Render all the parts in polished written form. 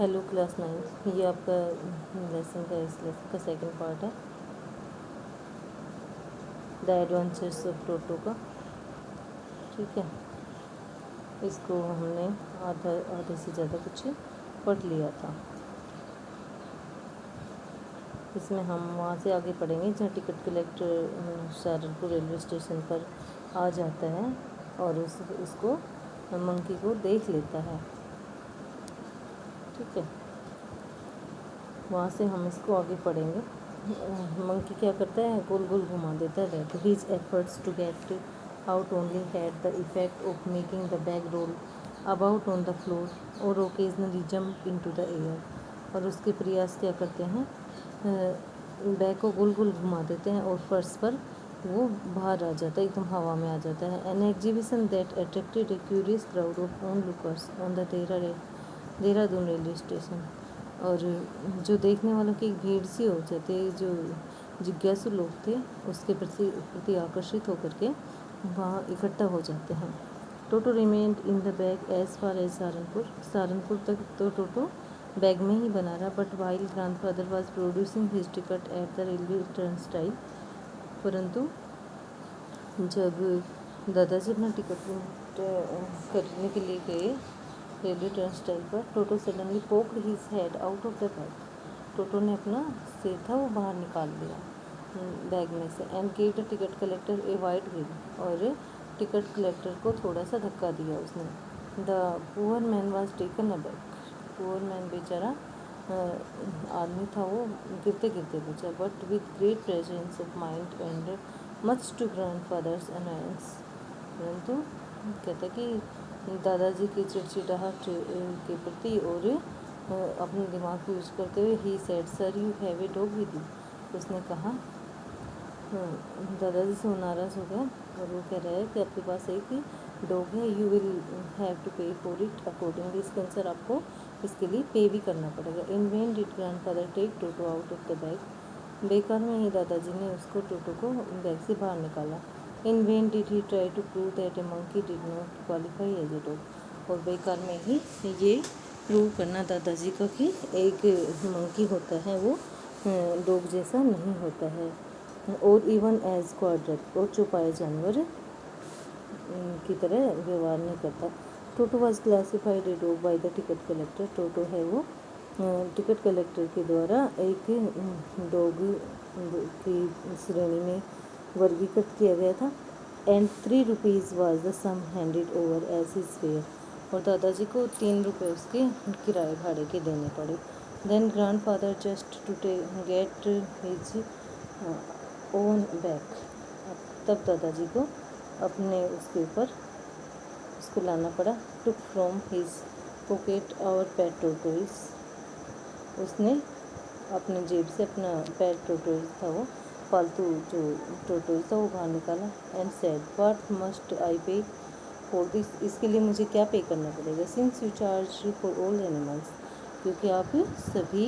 Hello class 9, ये आपका lesson का इस लेसन का सेकंड पार्ट है, द एडवेंचर्स ऑफ टोटो का। ठीक है, इसको हमने आधे से ज़्यादा कुछ पढ़ लिया था। इसमें हम वहाँ से आगे पढ़ेंगे जहाँ ticket collector Saharanpur railway station पर आ जाता है और उसको मंकी को देख लेता है। ठीक है, वहाँ से हम इसको आगे पढ़ेंगे। मंकी क्या करता है, गोल गोल घुमा देता है। His efforts to get out only had the effect of making the bag roll about on the floor और occasionally jump into the air. और उसके प्रयास क्या करते हैं, बैग को गोल गोल घुमा देते हैं और फर्श पर वो बाहर आ जाता है, एकदम हवा में आ जाता है। An exhibition that attracted A curious crowd of on lookers on the Dehradun railway station. और जो देखने वालों की एक भीड़ सी हो जाती है, जो जिज्ञासु लोग थे उसके प्रति आकर्षित होकर के वहाँ इकट्ठा हो जाते हैं। Toto remained in the bag as far as Saharanpur तक तो टोटो बैग में ही बना रहा। But while grandfather was producing his ticket at the railway turnstile, परंतु जब दादाजी अपना टिकट करने के लिए गए रेलवे टर्नस्टाइल पर, Toto suddenly poked his head out of the bag. Toto ने अपना सिर था वो बाहर निकाल लिया बैग में से। And gave the ticket collector a wide grin, और टिकट कलेक्टर को थोड़ा सा धक्का दिया उसने। The poor man was taken aback. Poor man बेचारा आदमी था, वो गिरते गिरते बचा। But with great presence of mind and much to grandfather's annoyance, परंतु कहता कि दादाजी की चिड़चिड़ाहट के प्रति और अपने दिमाग को यूज करते हुए he said, sir you have a dog with you. उसने कहा, दादाजी से वो नाराज़ हो गया और वो कह रहा है कि आपके पास एक डॉग है, you will have to pay for it accordingly. इसके अनुसार आपको इसके लिए पे भी करना पड़ेगा। In when did grandfather take Toto out of the bag. बेकार में ही दादाजी ने उसको टोटो को बैग से बाहर निकाला। In when did he try to prove that a monkey did not qualify as a dog. और बेकार में ही ये प्रूव करना दादाजी का कि एक मंकी होता है वो डॉग जैसा नहीं होता है, और इवन एज क्वाड्रप, और चौपाया जानवर की तरह व्यवहार नहीं करता। Toto was classified a dog by the ticket collector. Toto है वो टिकट कलेक्टर के द्वारा एक डॉग की श्रेणी में वर्गीकृत किया गया था। And 3 rupees was the sum handed over as his fare. और दादाजी को 3 रुपये उसके किराए भाड़े के देने पड़े। Then grandfather just to get his own back. तब दादाजी को अपने उसके ऊपर उसको लाना पड़ा। टुक फ्रॉम हिज पॉकेट और पेट टोटोइस। उसने अपने जेब से अपना पेट टोटोइस था, वो पालतू जो टोटोइस था वो बाहर निकाला। And said, what must I पे फॉर दिस। इसके लिए मुझे क्या पे करना पड़ेगा। Since you charge for all animals, क्योंकि आप सभी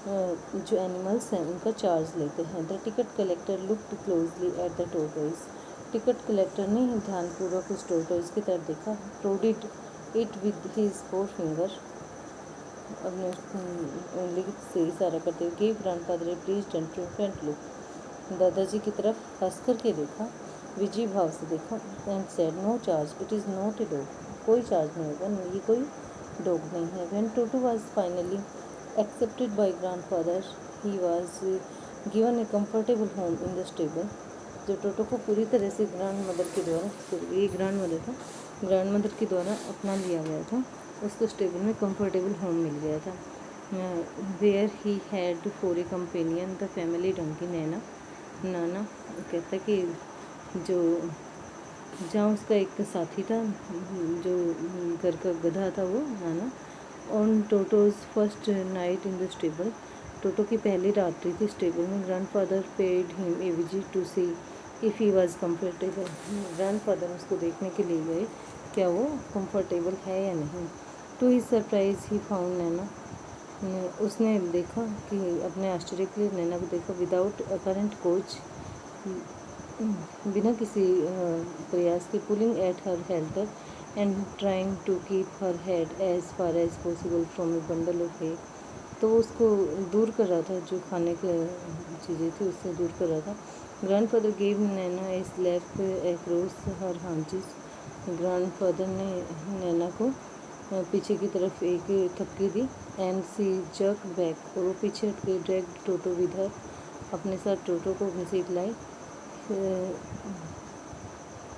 जो एनिमल्स हैं उनका चार्ज लेते हैं। The ticket collector looked closely at the tortoise. Ticket collector ने ध्यानपूर्वक उस टोटोइस की तरफ देखा। Prodded it with his 4 finger, अपने उंगली से इशारा करते हुए। Give grandfather a pleased and triumphant look. दादाजी की तरफ हंस करके देखा, विजयी भाव से देखा। And said, no charge, it is not a dog. कोई चार्ज नहीं होगा, ये कोई डॉग नहीं है। When Toto was finally accepted by grandfather, he was given a comfortable home in the stable. जब टोटो को पूरी तरह से ग्रैंड मदर के द्वारा, ये ग्रैंड मदर था, ग्रैंड मदर के द्वारा अपना लिया गया था, उसको स्टेबल में कंफर्टेबल होम मिल गया था। Where he had for a companion the family donkey Naina. Nana कहता कि जो जहाँ उसका एक साथी था, जो घर का गधा था, वो Nana. On Toto's first night in the stable. Toto की पहली रात्रि थी स्टेबल में। Grandfather paid him a visit to see if he was comfortable. Grandfather उसको देखने के लिए गए क्या वो कंफर्टेबल है या नहीं। To his surprise he found Naina. उसने देखा कि अपने आश्चर्य के लिए नैना को देखा। विदाउट अपरेंट कोच, बिना किसी प्रयास के, pulling at her halter and trying to keep her head as far as possible from a bundle of hay। तो वो उसको दूर कर रहा था, जो खाने की चीज़ें थी उससे दूर कर रहा था। ग्रैंडफादर गेव नैना ए स्लैप अक्रॉस हर हांचिस। ग्रैंडफादर ने नैना को पीछे की तरफ एक थपकी दी। एंड सी जर्क बैक, और वो पीछे हट के ड्रैग्ड टोटो विद हर, अपने साथ टोटो को घसीट लाई।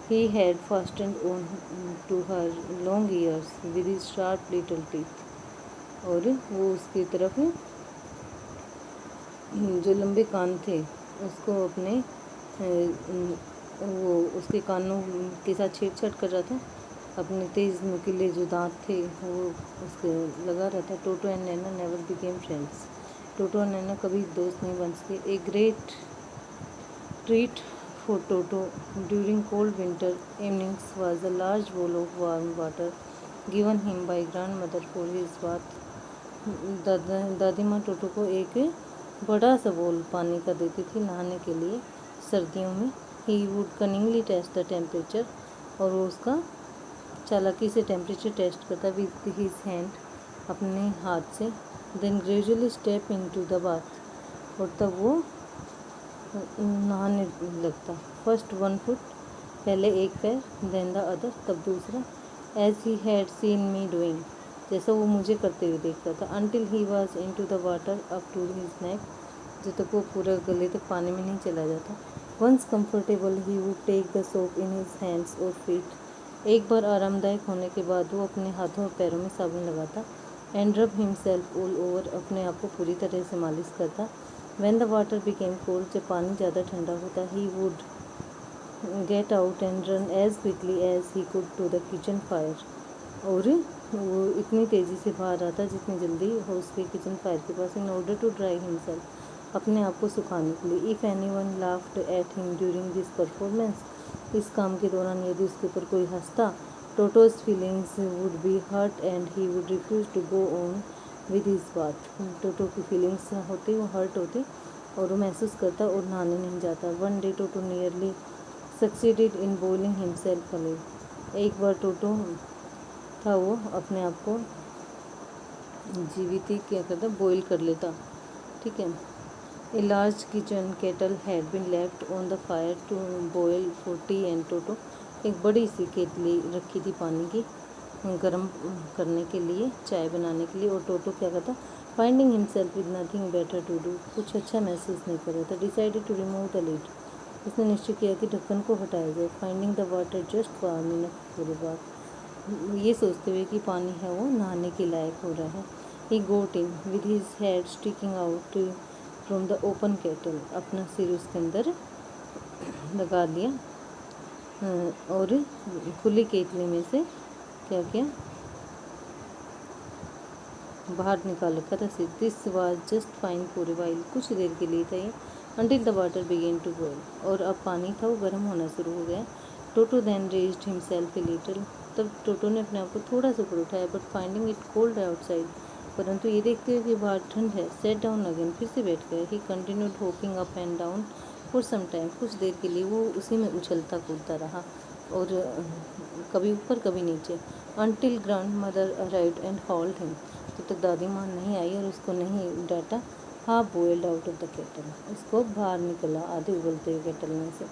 He had fastened on to her long ears with his sharp little teeth। और वो उसकी तरफ जो लंबे कान थे उसको अपने वो उसके कानों के साथ छेड़छाड़ कर रहा था। अपने तेज़ नुकीले जो दांत थे वो उसके लगा रहा था। Toto and Naina never became friends. Toto और नैना कभी दोस्त नहीं बन सके। A great treat for Toto during cold winter evenings was a large bowl of warm water given him by grandmother for his bath। दादी माँ टोटो को एक बड़ा सा बोल पानी का देती थी नहाने के लिए सर्दियों में। He would cunningly test the temperature, और वो उसका चालाकी से टेम्परेचर टेस्ट करता with his hand, अपने हाथ से। Then gradually step into the bath, और तब वो नहाने लगता। फर्स्ट 1 फुट, पहले एक पैर, देन द अदर, तब दूसरा। As he had seen me doing, जैसा वो मुझे करते हुए देखता था। Until he was into the water up to his neck, जब तक वो पूरा गले तक पानी में नहीं चला जाता। Once comfortable he would take the soap in his hands और फीट, एक बार आरामदायक होने के बाद वो अपने हाथों और पैरों में साबुन लगाता। एंड रब हिमसेल्फ ऑल ओवर, अपने आप को पूरी तरह से मालिश करता। When the water became cold, जब पानी ज़्यादा ठंडा होता, he would get out and run as quickly as he could to the kitchen fire। और वो इतनी तेज़ी से बाहर आता जितनी जल्दी हो उसके किचन फायर के पास। In order to dry himself, अपने आप को सुखाने के लिए। If anyone laughed at him during this performance, इस काम के दौरान यदि उसके ऊपर कोई हंसता, Toto's feelings would be hurt and he would refuse to go on with his bath. Toto की फीलिंग्स होती, वो हर्ट होती और वो महसूस करता और नहाने नहीं जाता। One day toto nearly succeeded in boiling himself अलिव, एक बार टोटो था वो अपने आप को जीवित ही क्या करता, बॉईल कर लेता। ठीक है। A large kitchen kettle had been left on the fire to boil for tea and Toto, एक बड़ी सी केतली रखी थी पानी की गर्म करने के लिए, चाय बनाने के लिए। और टोटो क्या करता, finding himself with nothing better to do, कुछ अच्छा महसूस नहीं कर रहा था। Decided to remove the lid, उसने निश्चय किया कि ढक्कन को हटाया जाए। Finding the water just warm enough for a bath, ये सोचते हुए कि पानी है वो नहाने के लायक हो रहा है। He got in with his head sticking out from the open kettle, अपना सिर उसके अंदर लगा दिया और खुली केतली में से क्या किया, बाहर निकाल रखा था सिर। This was just fine for a while, कुछ देर के लिए था ये। Until the water began to boil, और अब पानी था वो गर्म होना शुरू हो गया। Toto then raised himself a little, तब टोटो ने अपने आप को थोड़ा सा ऊपर उठाया। But finding it cold outside, परंतु ये देखते हुए कि बाहर ठंड है, सेट डाउन अगेन, फिर से बैठ गया। He continued hopping up and down for some time, कुछ देर के लिए वो उसी में उछलता कूदता रहा और कभी ऊपर कभी नीचे। Until grand mother arrived and hold him, जब तक दादी माँ नहीं आई और उसको नहीं डांटा। Half boiled out of the kettle, उसको बाहर निकला आधे उबलते हुए केटल में से।